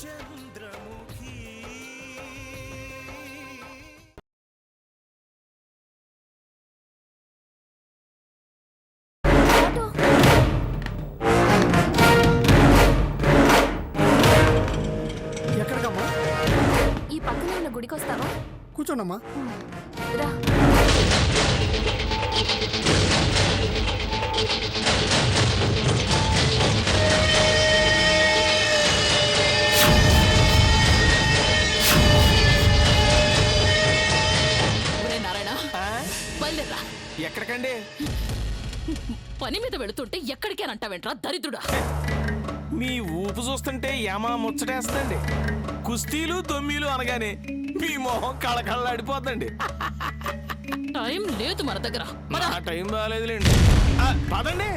చంద్రముఖి ఎక్కడికమ్మా? ఈ పక్కనే ఉన్న గుడికి వస్తావా? కూర్చోండమ్మా. రా. ఎక్కడికండి? పని మీద వెళుతుంటే ఎక్కడికేనంటావేంట్రా దరిద్రుడా? మీ ఊపు చూస్తుంటే ఏమా ముచ్చటేస్తండి. కుస్తీలు దొమ్మీలు అనగానే మీ మొహం కళకళలాడిపోతండి. టైం లేదు మన దగ్గర. టైం బాగాలేదులేండి. పదండి.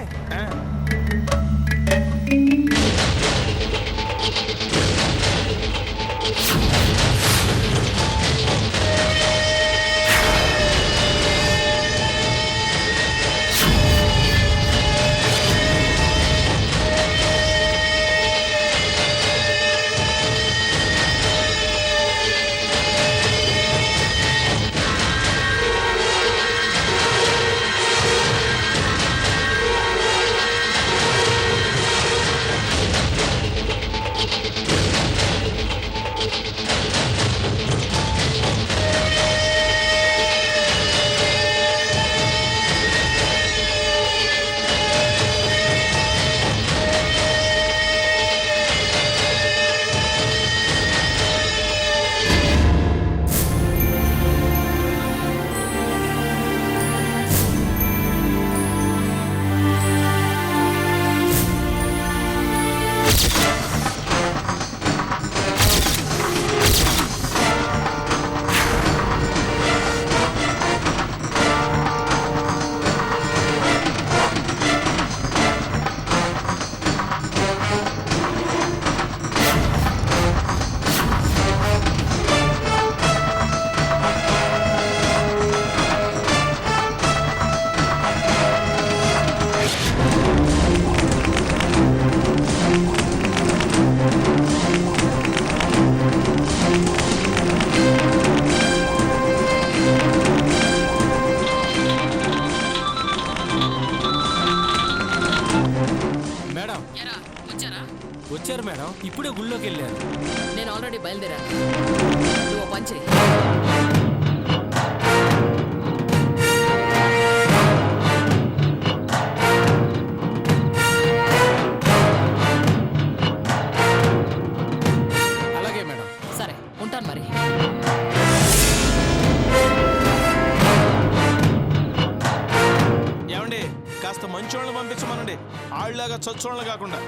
వచ్చారు మేడం, ఇప్పుడే గుళ్ళోకి వెళ్ళారు. నేను ఆల్రెడీ బయలుదేరాను. నువ్వు పని చేయి. అలాగే మేడం. సరే ఉంటాను మరి. ఏమండి, కాస్త మంచోళ్ళని పంపించమనండి, ఆళ్ళలాగా చచ్చోళ్ళని కాకుండా.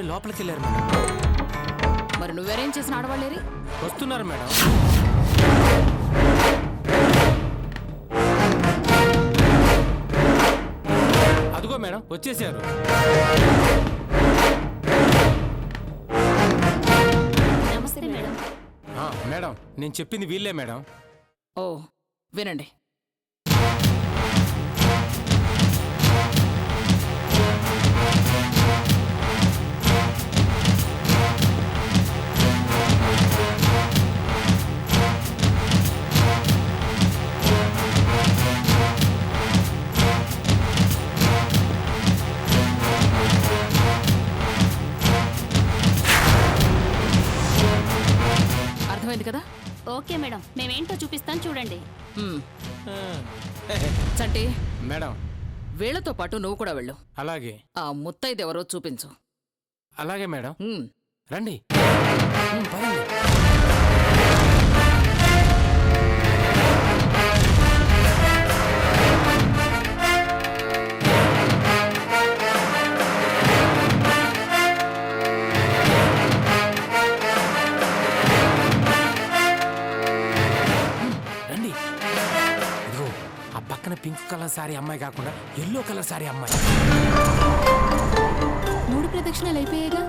లోపలికి వెళ్ళారు మేడం. మరి నువ్వేరేం చేసిన ఆడవాళ్ళేరి? వస్తున్నారు మేడం. అదిగో మేడం వచ్చేసారు. నేను చెప్పింది వీళ్ళే మేడం. ఓ వినండి. అర్థమైంది కదా? ఓకే మేడం, మేమేంటో చూపిస్తాను చూడండి. మ్మ్. ఆ, చంటి, మేడం వీళ్లతో పాటు నువ్వు కూడా వెళ్ళు. అలాగే ఆ ముత్తైదెవరో చూపించు. అలాగే మేడం. మ్మ్. రండి. పదండి. రండి. ఇదిగో ఆ పక్కన పింక్ కలర్ సారీ అమ్మాయి కాకుండా ఎల్లో కలర్ సారీ అమ్మాయి. 3 ప్రదక్షిణాలు అయిపోయాయిగా.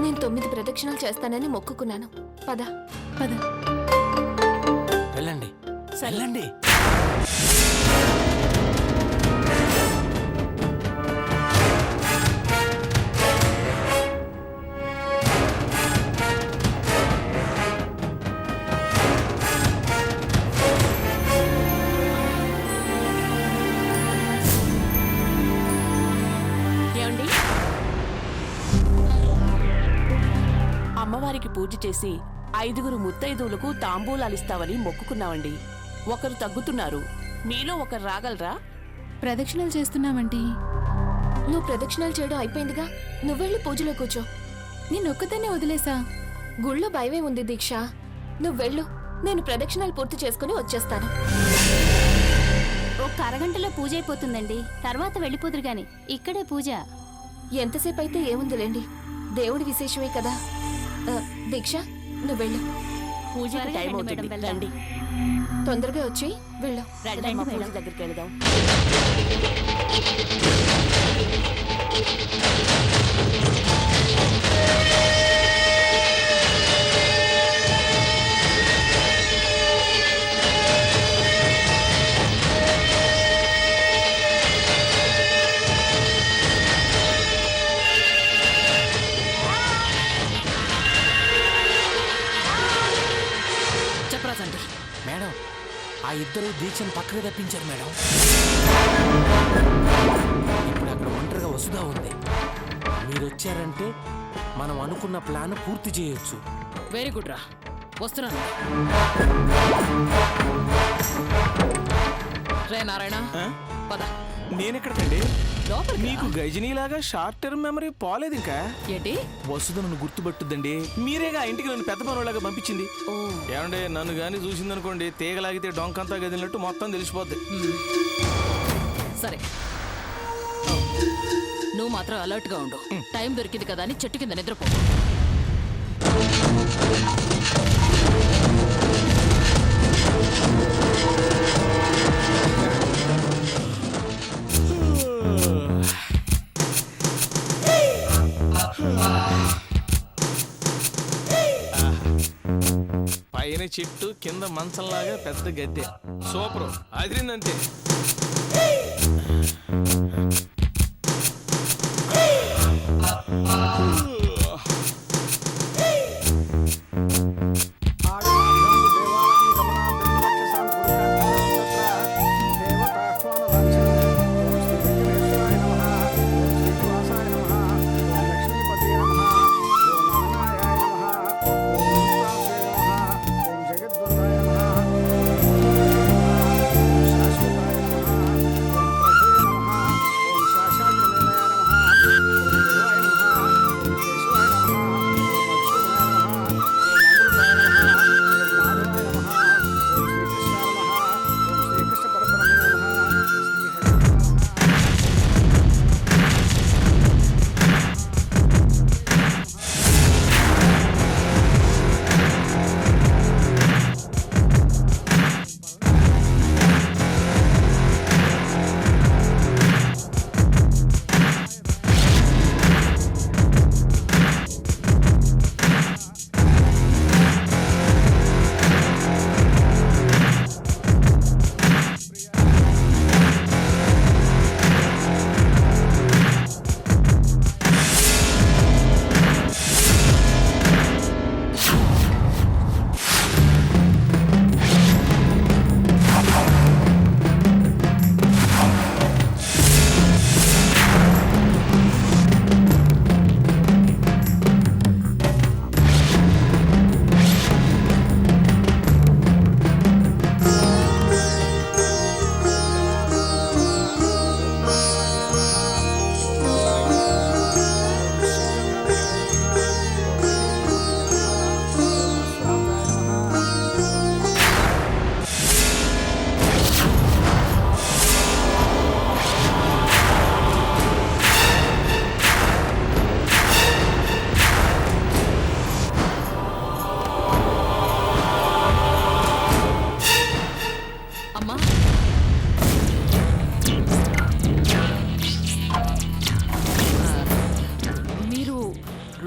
నేను 9 ప్రదక్షిణాలు చేస్తానని మొక్కుకున్నాను. పద పద. వెళ్ళండి. వెళ్ళండి. ఏమండి, అమ్మవారికి పూజ చేసి 5 ముత్తైదువులకు తాంబూలాలిస్తామని మొక్కుకున్నామండి. ఒకరు తగ్గుతున్నారు, మీలో ఒకరు రాగలరా? ప్రదక్షిణాలు చేస్తున్నామంటీ. నువ్వు ప్రదక్షిణాలు చేయడం అయిపోయిందిగా. నువ్వెళ్ళి పూజలో కూర్చో. నేను ఒక్కదాన్నే వదిలేసా. గుళ్ళో భయమే ఉంది దీక్ష. నువ్వెళ్ళు, నేను ప్రదక్షిణాలు పూర్తి చేసుకుని వచ్చేస్తాను. ఒక అరగంటలో పూజ అయిపోతుందండి, తర్వాత వెళ్ళిపోదురు గాని. ఇక్కడే పూజ. ఎంతసేపు అయితే ఏముందిలేండి, దేవుడి విశేషమే కదా. దీక్ష, నువ్వెళ్ళు. పూజకి త్వరగా టైం రండి అవుతుంది, మేడం, వెళ్దాం. రండి. తొందరగా వచ్చి వెళ్ళు. రండి, అమ్మ, పూజ మేడం. దగ్గరికి వెళదాం. చెప్పరా చంటి. మేడం ఆ ఇద్దరు దీక్షను పక్కకు తప్పించారు మేడం. ఇప్పుడు అక్కడ ఒంటరిగా వసుదా ఉంది. మీరు వచ్చారంటే మనం అనుకున్న ప్లాన్ పూర్తి చేయొచ్చు. వెరీ గుడ్ రా, వస్తున్నాను. రే నారాయణ, ఆ? పద నేనెక్కడికండి? లోపలికి రా. మీకు గజనీలాగా షార్ట్ టర్మ్ మెమరీ పోలేదు ఇంకా. ఏంటి? వసుధ నన్ను గుర్తుపట్టుద్దండి. మీరేగా ఆ ఇంటికి నన్ను పెద్ద పనులాగా పంపించింది. ఓ ఏమంటే నన్ను గాని చూసిందనుకోండి, తీగలాగితే డొంకంతా గదిలినట్టు మొత్తం తెలిసిపోద్ది. సరే, నువ్వు మాత్రం అలర్ట్ గా ఉండు. టైం దొరికింది కదా అని చెట్టు కింద నిద్రపో. పైన చెట్టు, కింద మంచంలాగా పెద్ద గద్దె. సూపర్, అదిరిందంతే.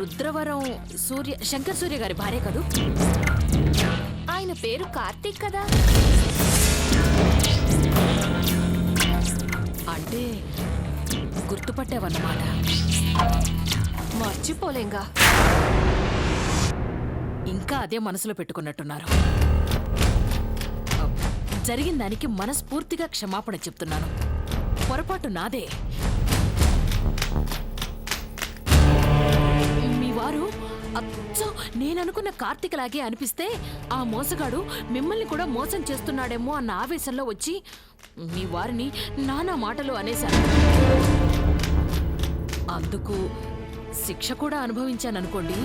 రుద్రవరం శంకర్ సూర్య గారి భార్య కదూ? ఆయన పేరు కార్తీక్ కదా? అంటే గుర్తుపట్టావన్నమాట. మర్చిపోలేంగా. ఇంకా అదే మనసులో పెట్టుకున్నట్టున్నారు. జరిగిన దానికి మనస్ఫూర్తిగా క్షమాపణ చెప్తున్నాను. పొరపాటు నాదే. మీ వారు అచ్చం నేననుకున్న కార్తీకలాగే అనిపిస్తే ఆ మోసగాడు మిమ్మల్ని కూడా మోసం చేస్తున్నాడేమో అన్న ఆవేశంలో వచ్చి మీ వారిని నానా మాటలు అనేశాను. అందుకు శిక్ష కూడా అనుభవించాననుకోండి.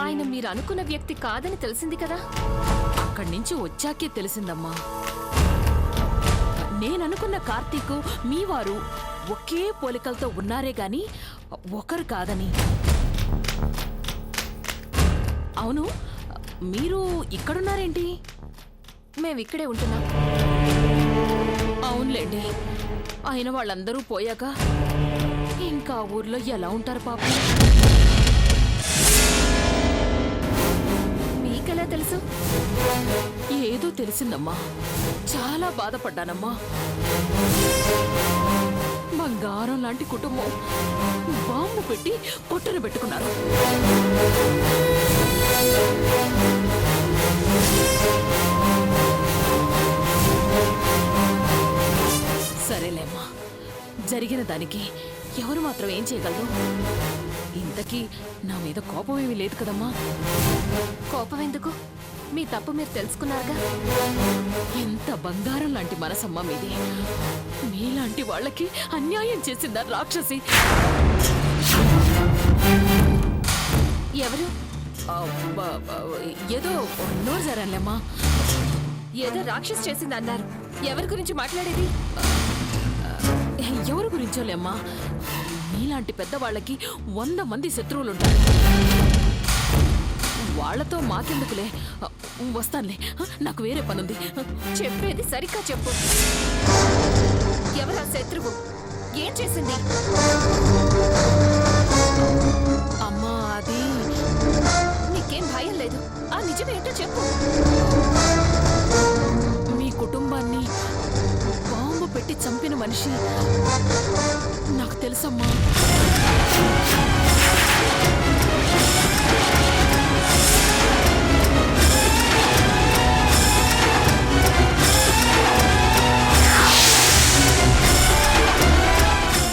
ఆయన మీరు అనుకున్న వ్యక్తి కాదని తెలిసింది కదా? అక్కడి నుంచి వచ్చాకే తెలిసిందమ్మా. నేననుకున్న కార్తీక్ మీ వారు ఒకే పోలికలతో ఉన్నారే గాని ఒకరు కాదని. అవును, మీరు ఇక్కడున్నారేంటి? మేమిక్కడే ఉంటున్నాం. అవునులేండి, అయిన వాళ్ళందరూ పోయాక ఇంకా ఊర్లో ఎలా ఉంటారు పాపం? మీకెలా తెలుసు? ఏదో తెలిసిందమ్మా. చాలా బాధపడ్డానమ్మా. బంగారం లాంటి కుటుంబం బాంబు పెట్టి పొట్టన పెట్టుకున్నారు. సరేలేమ్మా, జరిగిన దానికి ఎవరు మాత్రం ఏం చేయగలరు? ఇంతకీ నా మీద కోపం ఏమీ లేదు కదమ్మా. కోపం ఎందుకు? మీ తప్పు మీరు తెలుసుకున్నారుగా. ఎంత బంగారం లాంటి మనసమ్మా మీది. మీలాంటి వాళ్ళకి అన్యాయం చేసిందా రాక్షసి? ఎవరు? ఏదో నోరు జరాలేమ్మా. ఏదో రాక్షస్ చేసింది అన్నారు. ఎవరి గురించి మాట్లాడేది? ఎవరి గురించోలేమ్మా. మీలాంటి పెద్దవాళ్ళకి 100 మంది శత్రువులుంటారు. వాళ్లతో మాకెందుకులే, వస్తానులే, నాకు వేరే పనుంది. చెప్పేది సరిగ్గా చెప్పు. ఎవరా శత్రువు? ఏం చేసింది? అమ్మా, అది నీకేం భయం లేదు? ఆ నిజమేంటో చెప్పు. మీ కుటుంబాన్ని బాంబు పెట్టి చంపిన మనిషి నాకు తెలుసమ్మా.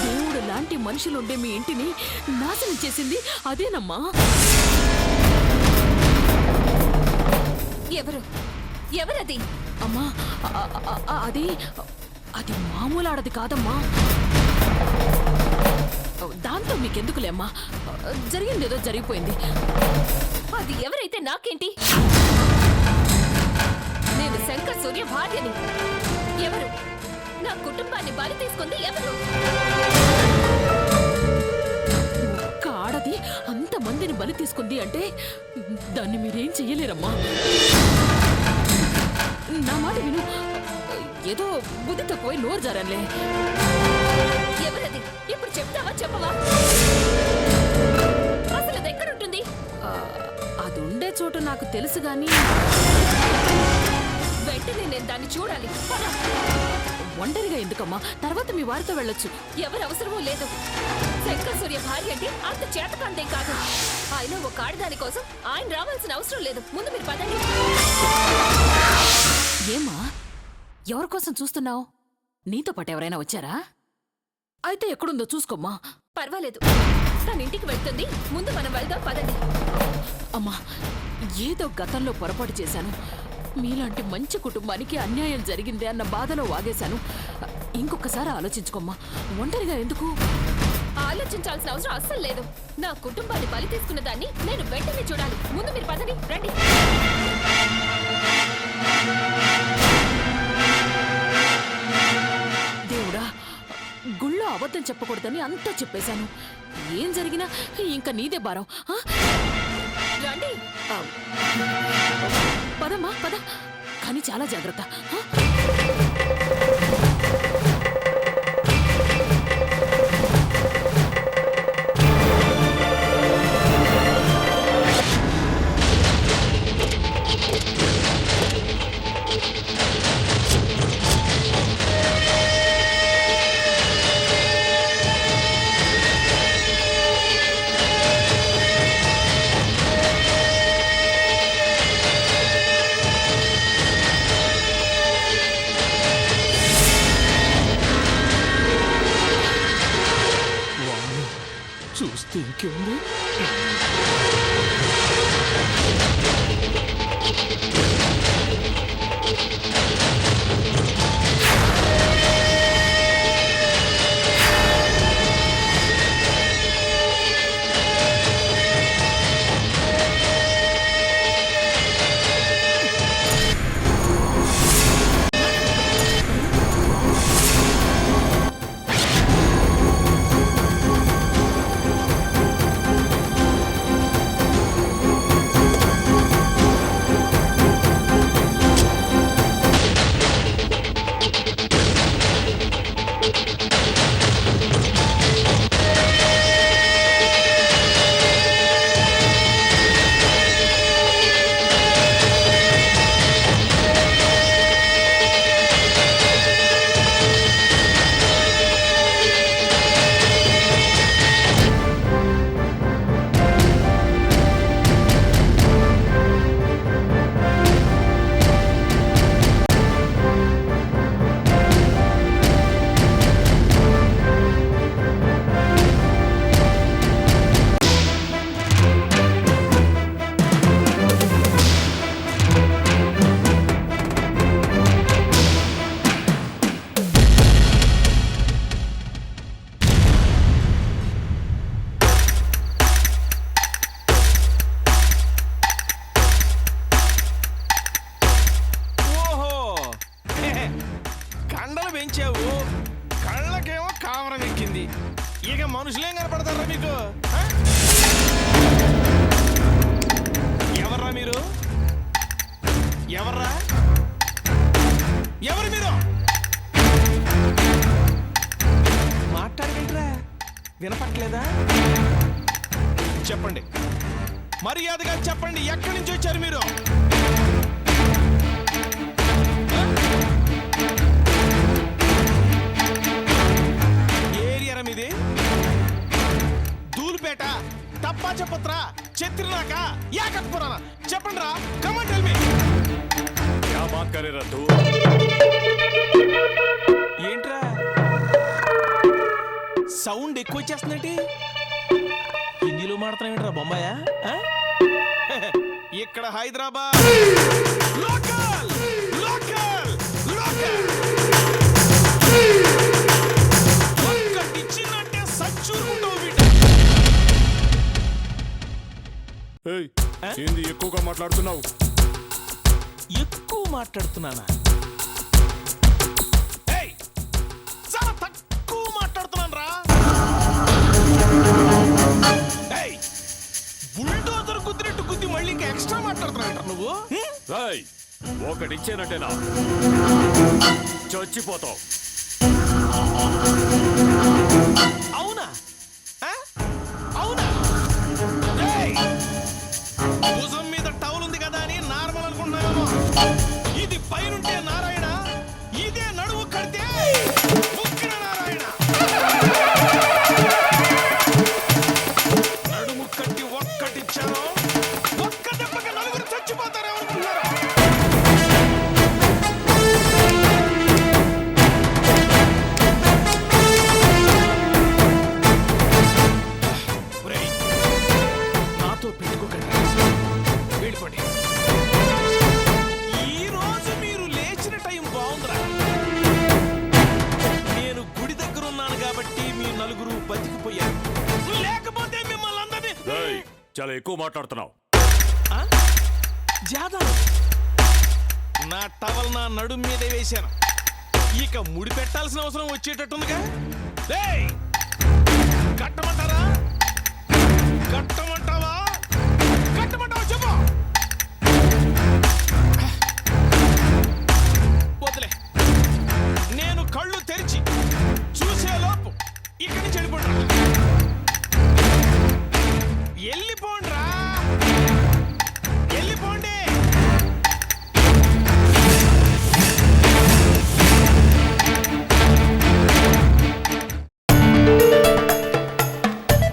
దేవుడు లాంటి మనుషులుండే మీ ఇంటిని నాశనం చేసింది అదేనమ్మా. ఎవరు? ఎవరది? అమ్మా, అది అది మామూలు ఆడది కాదమ్మా. దాంతో మీకెందుకులేమ్మా, జరిగిందేదో జరిగిపోయింది. అది ఎవరైతే నాకేంటి? నేను శంకర్ సూర్య భార్యని. ఎవరు? నా కుటుంబాన్ని బలి తీసుకుంది ఎవరు? ఒక్క ఆడది అంతమందిని బలి తీసుకుంది అంటే దాన్ని మీరేం చెయ్యలేరమ్మా. నా మాట విను. ఏదో బుద్ధి తక్కువై నోరు జారన్లే. ఎవరది? ఇప్పుడు చెప్తావా చెప్పవా? అసలు అది ఎక్కడుంటుంది? అది ఉండే చోటు నాకు తెలుసు గాని వెంటనే నేను దాన్ని చూడాలి. పద. ఒంటరిగా ఎందుకమ్మా, తర్వాత మీ వారితో వెళ్ళొచ్చు. ఎవరు అవసరమూ లేదు. శంకర్ సూర్య భార్య అంటే అంత చేతకాంతేం కాదు. ఆయన ఒక ఆడదాని కోసం ఆయన రావాల్సిన అవసరం లేదు. ముందు మీరు పదండి. ఏమ్మా, ఎవరి కోసం చూస్తున్నావు? నీతో పాటు ఎవరైనా వచ్చారా? అయితే ఎక్కడుందో చూసుకోమ్మా. పర్వాలేదు, తన ఇంటికి వెళ్తుంది. ముందు మనం వెళ్దాం, పదండి. అమ్మా, ఏదో గతంలో పొరపాటు చేశాను. మీలాంటి మంచి కుటుంబానికి అన్యాయం జరిగిందే అన్న బాధలో వాగేశాను. ఇంకొకసారి ఆలోచించుకోమ్మా. ఒంటరిగా ఎందుకు? ఆలోచించాల్సిన అవసరం అస్సలు లేదు. నా కుటుంబాన్ని బలి తీసుకున్న దాన్ని నేను వెంటనే చూడాలి. ముందు మీరు పదండి, రండి. దేవుడా, గుళ్ళో అబద్ధం చెప్పకూడదని అంతా చెప్పేశాను. ఏం జరిగినా ఇంకా నీదే భారం. రండి. పదమ్మా, పద. కానీ చాలా జాగ్రత్త. చూస్తే ఇంకేముంది. కండలు పెంచావు, కళ్ళకేమో కామరం ఎక్కింది. ఇక మనుషులేం కనపడతారా మీకు? ఎవర్రా మీరు? ఎవర్రా? ఎవరు మీరు? మాట్లాడగలరా? వినపట్లేదా? చెప్పండి, మర్యాదగా చెప్పండి, ఎక్కడి నుంచి వచ్చారు మీరు? ఇది ధూళిపేట, తప్పాచపత్ర, చిత్రనాక, యాకత్పురాన? చెప్పండి రా, కమ్ ఆన్ టెల్ మీ. क्या बात करे रा तू? ఏంట్రా సౌండ్ ఎక్కువ వచ్చేస్తుందండి? హిందీలో మాట్లాడుతున్నావేంట్రా బొంబాయా? ఇక్కడ హైదరాబాద్ లోకల్ లోకల్ లోకల్. ఏంది ఎక్కువగా మాట్లాడుతున్నావు? ఎక్కువ మాట్లాడుతున్నానా? చాలా తక్కువ మాట్లాడుతున్నాను రా. బుల్డోజర్ గుద్దినట్టు గుద్ది మళ్ళీ ఇంకా ఎక్స్ట్రా మాట్లాడుతున్నా నువ్వు. ఒకటిచ్చేనట్టేనా చచ్చిపోతావు. అవునా? అవునా? భుజం మీద టవల్ ఉంది కదా అని నార్మల్ అనుకుంటున్నాను. ఇది పైనుంటే నారాయణ, ఇదే నడువు కడితే ఉక్కిన నారాయణ. నడుము కట్టి ఒక్కటిచ్చాను, ఒక్క దెబ్బకి నలుగురు చచ్చిపోతారు అనుకుంటున్నారు. నాతో పెట్టుకోకండి, వెళ్ళిపోండి. ఈ రోజు మీరు లేచిన టైం బాగుందిరా. నేను గుడి దగ్గర ఉన్నాను కాబట్టి మీ నలుగురు బతికిపోయారు, లేకపోతే మిమ్మల్ని అందరినీ. చాలా ఎక్కువ మాట్లాడుతున్నావు. జాదా, నా టవల్ నా నడుం మీదే వేశాను, ఇక ముడి పెట్టాల్సిన అవసరం వచ్చేటట్టుందిగా. కట్టమంటారా? కట్టమంటావా? కట్టమంటావా చెప్పు. వదిలే, నేను కళ్ళు తెరిచి చూసేలోపు ఇక్కడి నుంచి వెళ్ళిపోండ్రా. వెళ్ళిపోండ్రా, వెళ్ళిపోండి.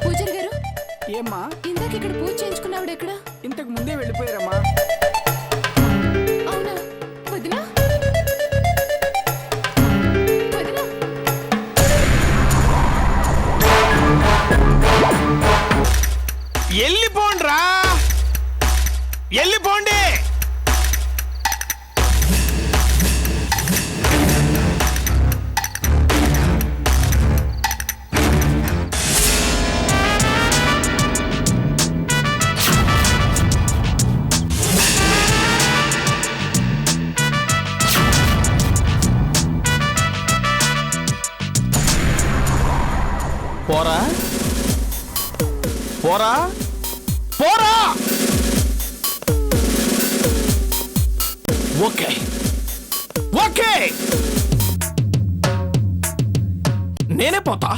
పూజారి గారు, ఏమ్మా? ఇందాక ఇక్కడ పూజ చేయించుకున్నావిడ ఎక్కడ? ఇంతకు ముందే వెళ్ళిపోయారమ్మా. అవునా? వదినా? వదినా? వెళ్ళిపోండ్రా, వెళ్ళిపోండి. పోరా పోరా పోరా. ఓకే ఓకే, నేనే పోతా.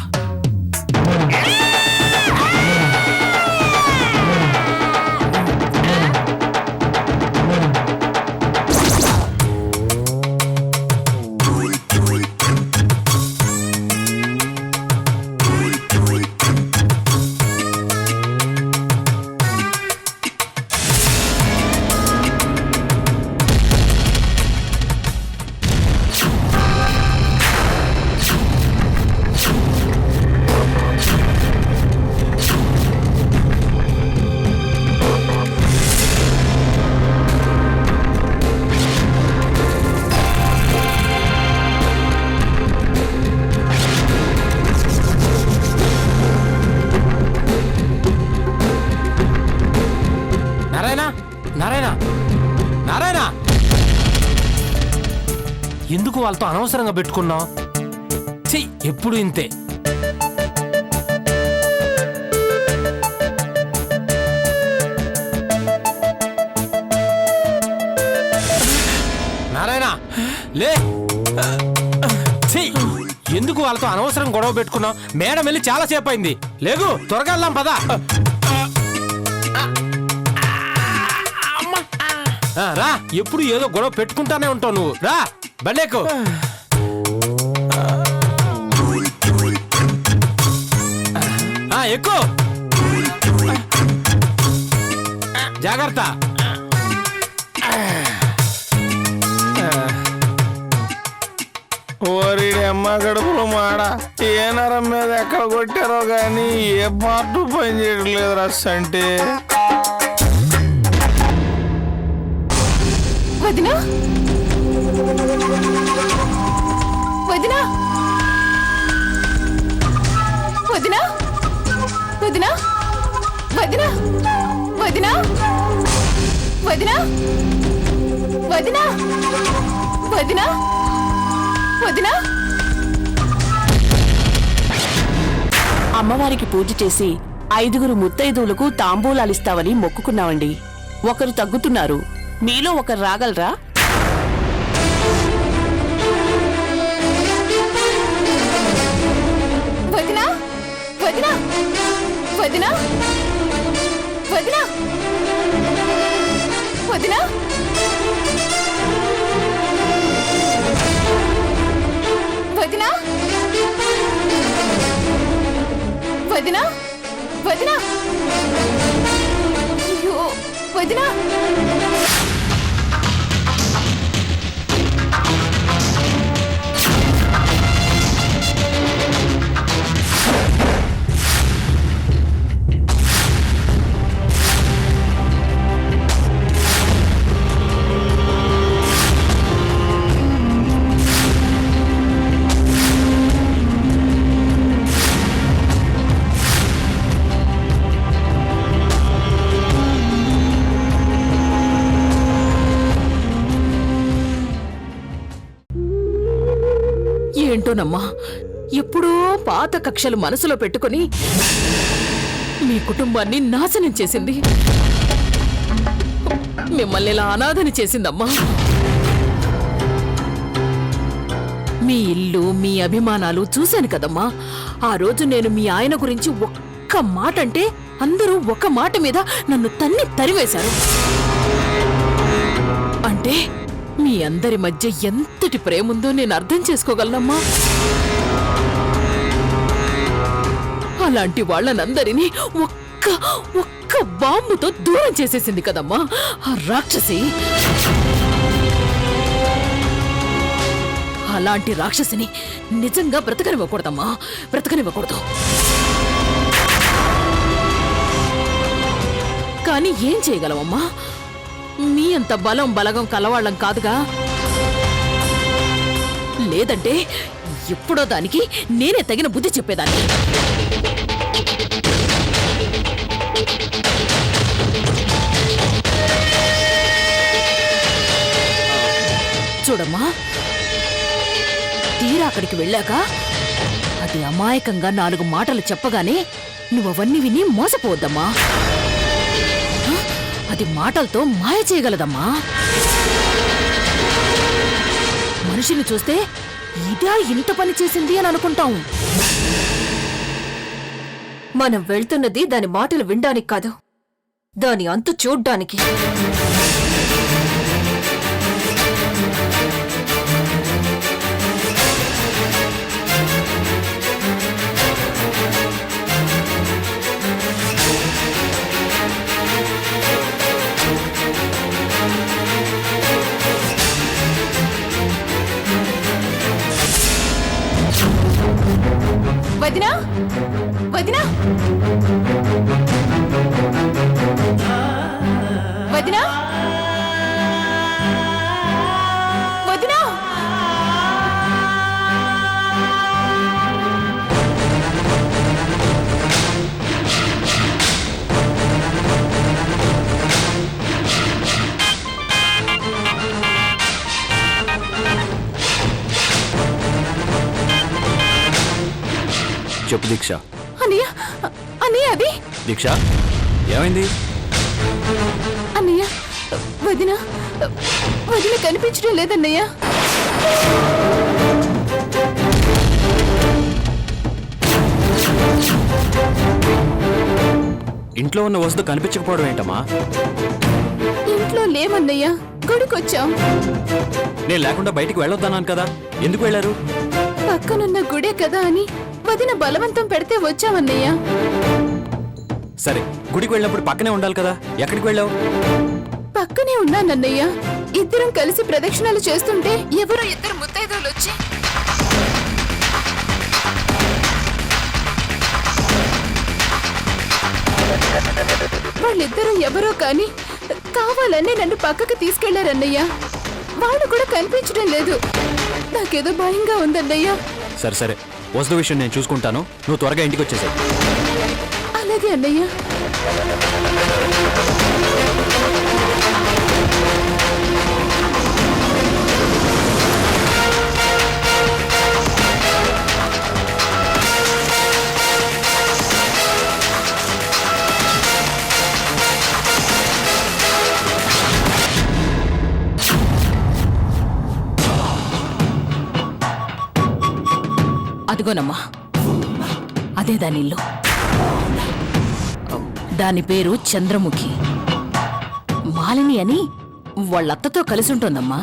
నారాయణ నారాయణ, ఎందుకు వాళ్ళతో అనవసరంగా పెట్టుకున్నావు? ఎప్పుడు ఇంతే. నారాయణ లే, ఎందుకు వాళ్ళతో అనవసరం గొడవ పెట్టుకున్నావు? మేడం వెళ్ళి చాలా సేపు అయింది. లేగు, త్వరగా వెళ్దాం పదా. రా, ఎప్పుడు ఏదో గొడవ పెట్టుకుంటానే ఉంటావు నువ్వు. రా బండేకు. ఎక్కువ జాగ్రత్త. ఓరి అమ్మ గడుపులో మాడ, ఏ నరం మీద ఎక్కడ కొట్టారో గాని ఏ పార్టు పని చేయట్లేదు. రస్ అంటే వదినా వదినా వదినా వదినా వదినా వదినా వదినా వదినా వదినా వదినా. అమ్మవారికి పూజ చేసి 5 ముత్తైదువులకు తాంబూలాలిస్తావని మొక్కుకున్నామండి. ఒకరు తగ్గుతున్నారు, మీలో ఒకరు రాగలరా? వదినా వదినా వదినా వదినా వదినా వదినా వదినా వదినా. అయ్యో వదినా. ఏంటోనమ్మా, ఎప్పుడో పాత కక్షలు మనసులో పెట్టుకుని మీ కుటుంబాన్ని నాశనం చేసింది. మిమ్మల్ని ఇలా అనాథని చేసిందమ్మా. మీ ఇల్లు, మీ అభిమానాలు చూశాను కదమ్మా. ఆ రోజు నేను మీ ఆయన గురించి ఒక్క మాట అంటే అందరూ ఒక మాట మీద నన్ను తన్ని తరివేశారు. అంటే మీ అందరి మధ్య ఎంతటి ప్రేముందో నేను అర్థం చేసుకోగలనమ్మా. అలాంటి వాళ్ళనందరినీ ఒక్క బాంబుతో దూరం చేసేసింది కదమ్మా ఆ రాక్షసి. అలాంటి రాక్షసిని నిజంగా బ్రతకనివ్వకూడదమ్మా, బ్రతకనివ్వకూడదు. ఏం చేయగలవమ్మా? మీ అంత బలం బలగం కలవాళ్ళం కాదుగా. లేదంటే ఎప్పుడో దానికి నేనే తగిన బుద్ధి చెప్పేదాన్ని. చూడమ్మా, తీరా అక్కడికి వెళ్ళాక అది అమాయకంగా 4 మాటలు చెప్పగానే నువ్వవన్నీ విని మోసపోవద్దమ్మా. అది మాటలతో మాయ చేయగలదమ్మా. మనిషిని చూస్తే ఇదా ఇంత పని చేసింది అని అనుకుంటాం. మనం వెళ్తున్నది దాని మాటలు వినడానికి కాదు, దాని అంతు చూడ్డానికి. వదినా, వదినా, వదినా, వదినా. చెప్పు దీక్ష. అన్నయ్య, అన్నయ్య అది. దీక్ష ఏమైంది? అన్నయ్య, వదిన, వదిన కనిపించడం లేదన్నయ్య. ఇంట్లో ఉన్న వస్తువు కనిపించకపోవడం ఏంటమ్మా? ఇంట్లో లేమన్నయ్య, గుడికొచ్చాం. నేను లేకుండా బయటికి వెళ్ళొద్దన్నాను కదా, ఎందుకు వెళ్ళారు? పక్కనున్న గుడే కదా అని వదిన బలవంతం పెడితే వచ్చామన్నయ్య. సరే, గుడికి వెళ్ళినప్పుడు పక్కనే ఉండాలి కదా, ఎక్కడికి వెళ్ళావు? పక్కనే ఉన్నానన్నయ్య. ఇద్దరం కలిసి ప్రదక్షిణాలు చేస్తుంటే ఎవరో 2 ముత్తైదువులు వచ్చి వాళ్ళిద్దరూ ఎవరో కాని కావాలని నన్ను పక్కకు తీసుకెళ్లారన్నయ్య. వాళ్ళు కూడా కనిపించడం లేదు. నాకేదో భయంగా ఉందన్నయ్య. సరే సరే, వస్తువు విషయం నేను చూసుకుంటాను, నువ్వు త్వరగా ఇంటికి వచ్చేసాయి. అలాగే అన్నయ్య. అదిగోనమ్మా, అదే దాని ఇల్లు. దాని పేరు చంద్రముఖి. మాలిని అని వాళ్ళత్తతో కలిసి ఉంటుందమ్మా.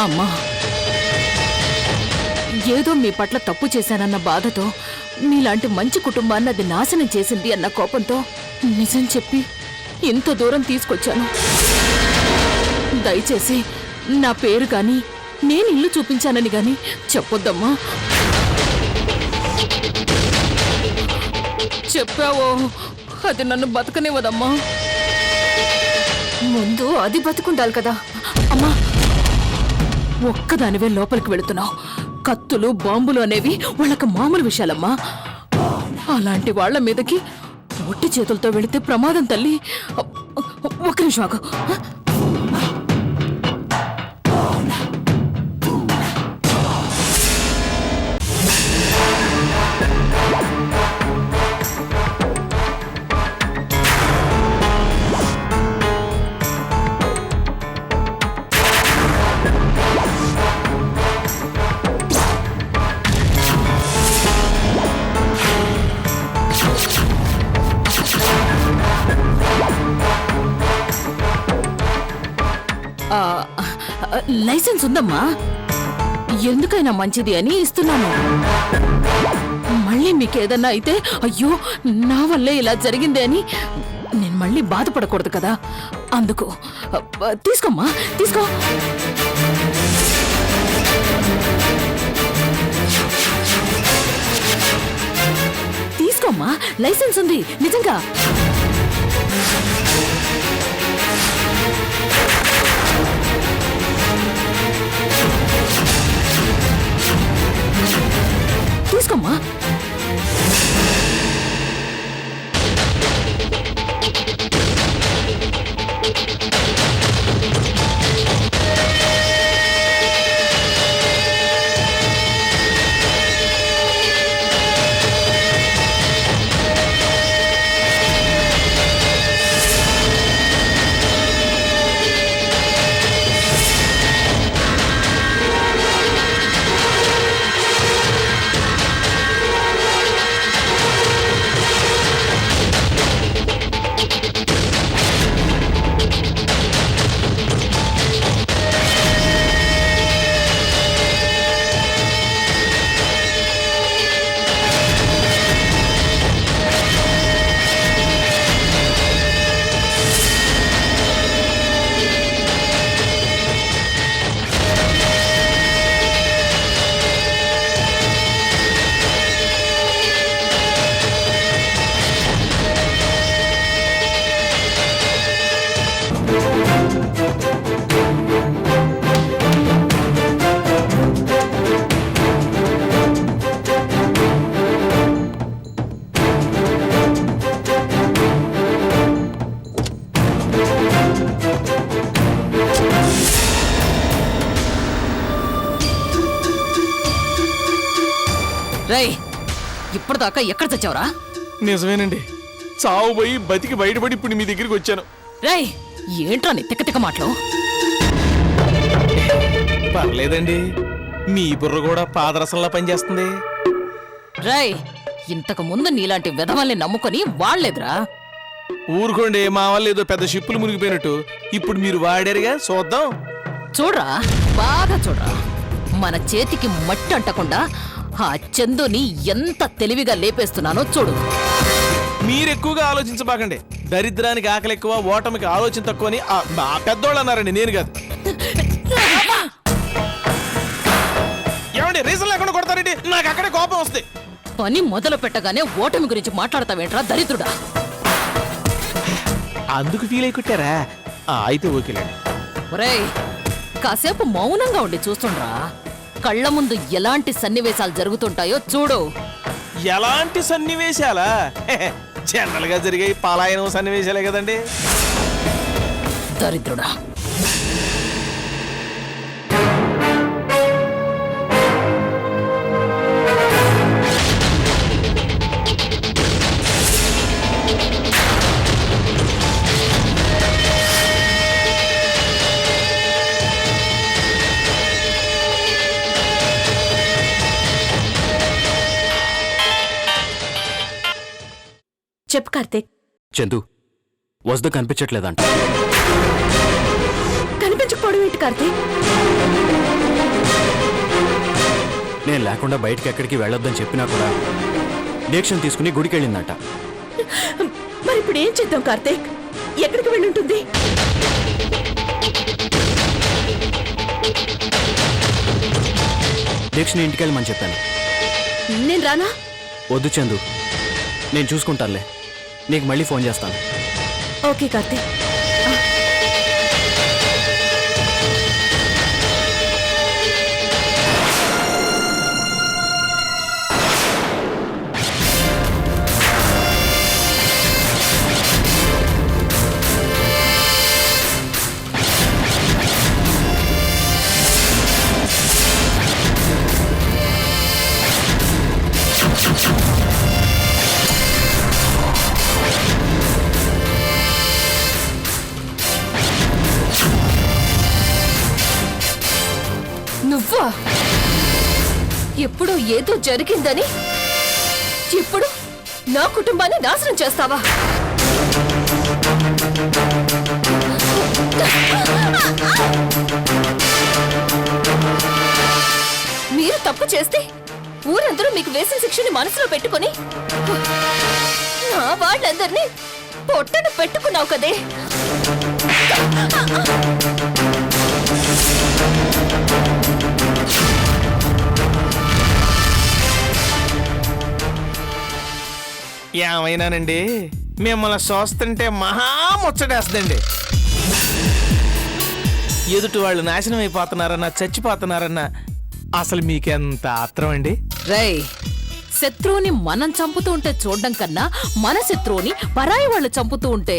అమ్మా, ఏదో మీ పట్ల తప్పు చేశానన్న బాధతో మీలాంటి మంచి కుటుంబాన్ని అది నాశనం చేసింది అన్న కోపంతో నిజం చెప్పి ఇంత దూరం తీసుకొచ్చాను. దయచేసి నా పేరు గాని నేను ఇల్లు చూపించానని గాని చెప్పొద్దమ్మా. చెప్పావో అది నన్ను బతకనివ్వదమ్మా. ముందు అది బతుకుండాలి కదా. అమ్మా, ఒక్కదానివే లోపలికి వెళుతున్నావు. కత్తులు బాంబులు అనేవి వాళ్ళకి మామూలు విషయాలమ్మా. అలాంటి వాళ్ళ మీదకి ఒట్టి చేతులతో వెళితే ప్రమాదం తల్లి. ఒక్క నిమిషం ఆగు. లైసెన్స్ ఉందమ్మా, ఎందుకైనా మంచిది అని ఇస్తున్నాను. మళ్ళీ మీకేదన్నా అయితే అయ్యో నా వల్లే ఇలా జరిగింది అని నేను మళ్ళీ బాధపడకూడదు కదా, అందుకు తీసుకోమ్మా తీసుకో. తీసుకోమ్మా, లైసెన్స్ ఉంది నిజంగా. తీసుకోమ్మా. రేయ్, ఇప్పటిదాకా ఎక్కడ చచ్చావురా? నిజమేనండి, చావు పోయి బతికి బయటపడి ఇప్పుడు మీ దగ్గరికి వచ్చాను. రేయ్, ఏంట్రా నీ తిక్క తిక్క మాటలు? పర్లేదండి, మీ బుర్ర కూడా పాదరసంలా పనిచేస్తుంది. రేయ్, ఇంతకు ముందు నీలాంటి విధవల్ని నమ్ముకొని వాళ్లేదురా. ఊరుకోండి, మా వాళ్ళు ఏదో పెద్ద షిప్పులు మునిగిపోయినట్టు. ఇప్పుడు మీరు వాడారుగా, చూద్దాం. చూడ్రా, బాగా చూడ్రా. మన చేతికి మట్టి అంటకుండా ఆ చందుని ఎంత తెలివిగా లేపేస్తున్నానో చూడు. మీరు ఎక్కువగా ఆలోచించబాకండి. దరిద్రానికి ఆకలి ఎక్కువ, ఓటమికి ఆలోచన తక్కువ అని మా పెద్దోళ్ళు అన్నారండి, నేను కాదు. ఏమండి, రీజన్ లేకుండా కొడతారండి, నాకు అక్కడే కోపం వస్తుంది. పని మొదలు పెట్టగానే ఓటమి గురించి మాట్లాడతావేంట్రా దరిద్రుడా? అందుకు ఫీల్ అయి కొట్టారా? అయితే ఓకేలేండి. ఒరేయ్, కాసేపు మౌనంగా ఉండి చూస్తుండ్రా. కళ్ళ ముందు ఎలాంటి సన్నివేశాలు జరుగుతుంటాయో చూడు. ఎలాంటి సన్నివేశాలా? జనరల్ గా జరిగే పలాయనం సన్నివేశాలే కదండి. దరిద్రుడా. చెప్పు కార్తీక్. చందు, వసుధ కనిపించట్లేదంట. కనిపించకపోవడం ఏంటి కార్తీక్? నేను లేకుండా బయటికి ఎక్కడికి వెళ్ళొద్దని చెప్పినా కూడా దీక్షను తీసుకుని గుడికి వెళ్ళిందంట. మరి ఇప్పుడు ఏం చేద్దాం కార్తీక్? ఎక్కడికి వెళ్ళుంటుంది? దీక్షని ఇంటికి వెళ్ళమని చెప్పాను. నేను రానా? వద్దు చందు, నేను చూసుకుంటానులే. నీకు మళ్ళీ ఫోన్ చేస్తాను. ఓకే కార్తీక్. నువ్వా? ఎప్పుడు ఏదో జరిగిందని ఇప్పుడు నా కుటుంబాన్ని నాశనం చేస్తావా? మీరు తప్పు చేస్తే ఊరందరూ మీకు వేసిన శిక్షని మనసులో పెట్టుకొని నా వాళ్ళందరినీ పొట్టను పెట్టుకున్నావు కదే. ఏమైనానండి మిమ్మల్ని చూస్తుంటే మహా ముచ్చటేస్తుందండి. ఎదుటి వాళ్ళు నాశనం అయిపోతున్నారన్నా చచ్చిపోతున్నారన్నా అసలు మీకెంత ఆత్రం అండి? రేయ్, శత్రువుని మనం చంపుతూ ఉంటే చూడడం కన్నా మన శత్రువుని పరాయి వాళ్ళు చంపుతూ ఉంటే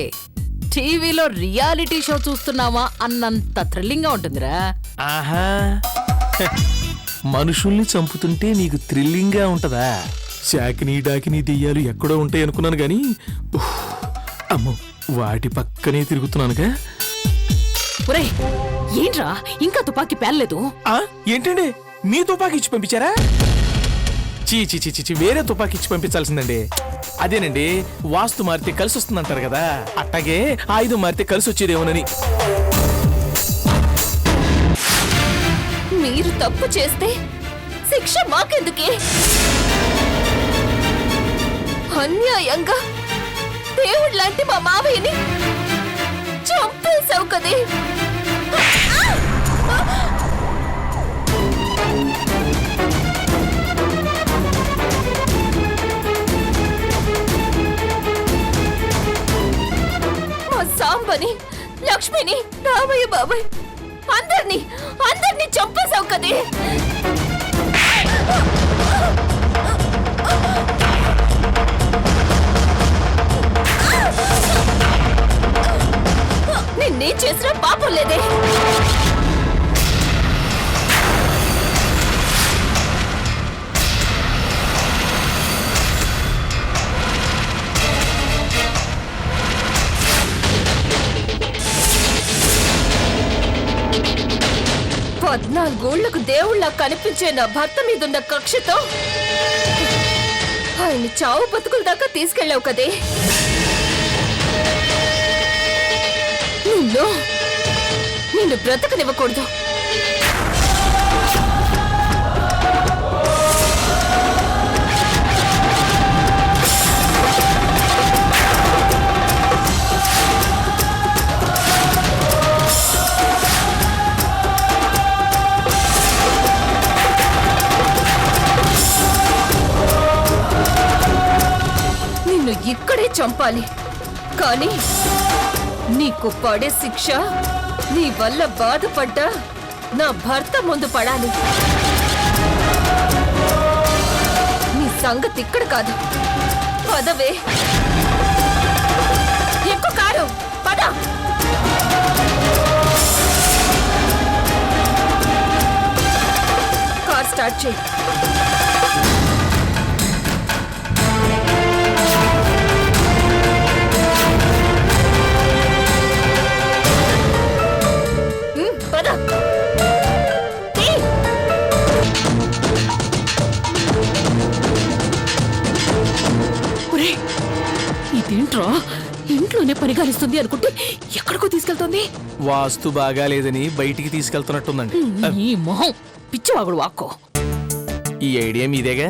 టీవీలో రియాలిటీ షో చూస్తున్నావా అన్నంత థ్రిల్లింగ్ గా ఉంటుందిరా. ఆహా, మనుషుల్ని చంపుతుంటే మీకు థ్రిల్లింగ్ గా ఉంటదా? శాకిని డాకిని దెయ్యాలు ఎక్కడో ఉంటాయి అనుకున్నాను గాని అమ్మో వాటి పక్కనే తిరుగుతున్నానుగా. ఒరేయ్, ఏంట్రా ఇంకా తుపాకీ పేలలేదు? ఏంటండి మీ తుపాకీ ఇచ్చి పంపించారా? చీ చీ చీ చీ, వేరే తుపాకీ ఇచ్చి పంపించాల్సిందండి. అదేనండి, వాస్తు మారితే కలిసి వస్తుందంటారు కదా, అట్టాగే ఆయుధం మారితే కలిసి వచ్చేదేమోనని. మీరు తప్పు చేస్తే శిక్ష మాకెందుకే? అన్యాయంగా దేవుడు లాంటి మా మావయ్యని చంపేశావు కదే. మా సాంబని, లక్ష్మిని, రామయ్య బాబాయ్ అందరినీ చంపేశావు కదే. నిన్నేం చేసినా పాపం లేదే. పద్నాలుగోళ్లకు దేవుళ్ళ కనిపించే నా భర్త మీదున్న కక్షతో ఆయన చావు బతుకుల దాకా తీసుకెళ్ళావు కదే. నిన్ను బ్రతకనివ్వకూడదు. నిన్ను ఇక్కడే చంపాలి, కానీ నీకు పడే శిక్ష నీ వల్ల బాధపడ్డా నా భర్త ముందు పడాలి. నీ సంగతి ఇక్కడ కాదు, పదవే. ఎక్కువ కారు, పద. కార్ స్టార్ట్ చేయి. ఇదేంట్రా, ఇంట్లోనే పనిగానిస్తుంది అనుకుంటే ఎక్కడికో తీసుకెళ్తుంది? వాస్తు బాగాలేదని బయటికి తీసుకెళ్తున్నట్టుందండి. ఈ మొహం పిచ్చివాగుడు వాక్కో. ఈ ఐడియా మీదేగా,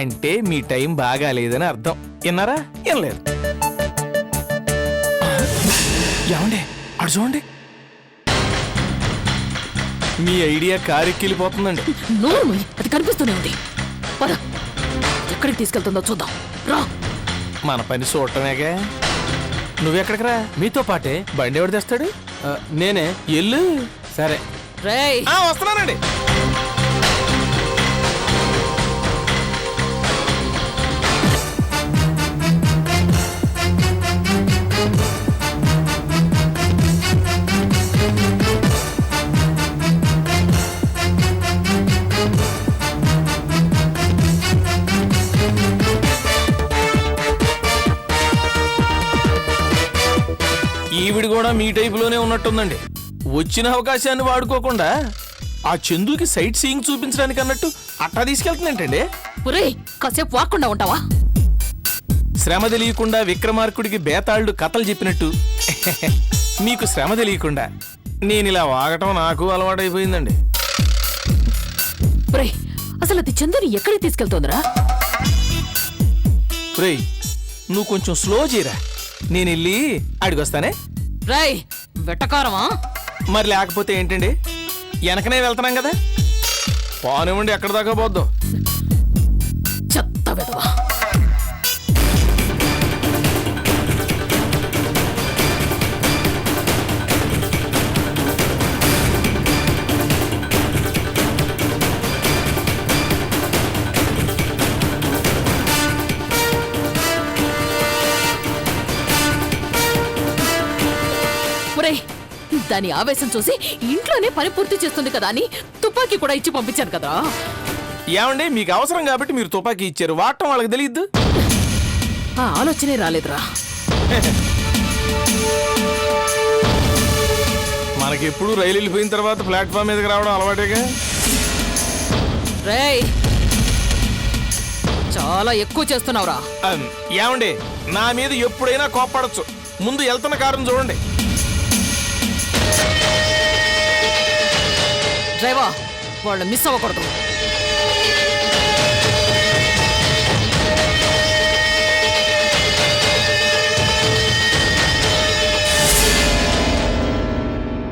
అంటే మీ టైం బాగాలేదని అర్థం. విన్నారా? వినలేదు. ఏమండి అడు చూడండి, మీ ఐడియా కారెక్కిలిపోతుందండి. నోరు మూయి, అది కనిపిస్తూనే ఉంది. పద, ఎక్కడికి తీసుకెళ్తుందో చూద్దాం రా. మన పని చూడటమేగా. నువ్వెక్కడికి రా, మీతో పాటే. బండి ఎవడు తెస్తాడు? నేనే. ఎల్లు. సరే రేయ్, వస్తున్నానండి. ఈవిడ కూడా మీ టైపులోనే ఉన్నట్టుందండి. వచ్చిన అవకాశాన్ని వాడుకోకుండా ఆ చందుకి సైట్ సీయింగ్ చూపించడానికి అన్నట్టు అట్టా తీసుకెళ్తుందంటండి. ఒరేయ్, కాసేపు వాక్కుండా ఉంటావా? శ్రమ తెలియకుండా విక్రమార్కుడికి బేతాళుడు కథలు చెప్పినట్టు మీకు శ్రమ తెలియకుండా నేను ఇలా వాగటం నాకు అలవాటైపోయిందండి. ఒరేయ్, అసలు అది చందుని ఎక్కడికి తీసుకెళ్తోందిరా? రేయ్, నువ్వు కొంచెం స్లో చేయరా, నేను వెళ్ళి అడిగొస్తానే. రాయ్, వెటకారమా? మరి లేకపోతే ఏంటండి, వెనకనే వెళ్తున్నాం కదా, పోనివ్వండి ఎక్కడ దాకా పోద్దాం. చెత్త వెధవా. ఒరేయ్, దాని ఆవేశం చూసి ఇంట్లోనే పని పూర్తి చేస్తుంది కదా అని తుపాకీ కూడా ఇచ్చి పంపించాను కదా. ఏమండి, మీకు అవసరం కాబట్టి మీరు తుపాకీ ఇచ్చారు, వాడటం వాళ్ళకి తెలియద్దు. ఆ ఆలోచనే రాలేదురా. మనకెప్పుడు రైలు వెళ్ళిపోయిన తర్వాత ప్లాట్ఫామ్ మీదకి రావడం అలవాటేగా. రేయ్, చాలా ఎక్కువ చేస్తున్నావురా. ఏమండి, నా మీద ఎప్పుడైనా కోప్పడచ్చు, ముందు వెళ్తున్న కారుని చూడండి. డ్రైవర్, వాళ్ళు మిస్ అవ్వకూడదు.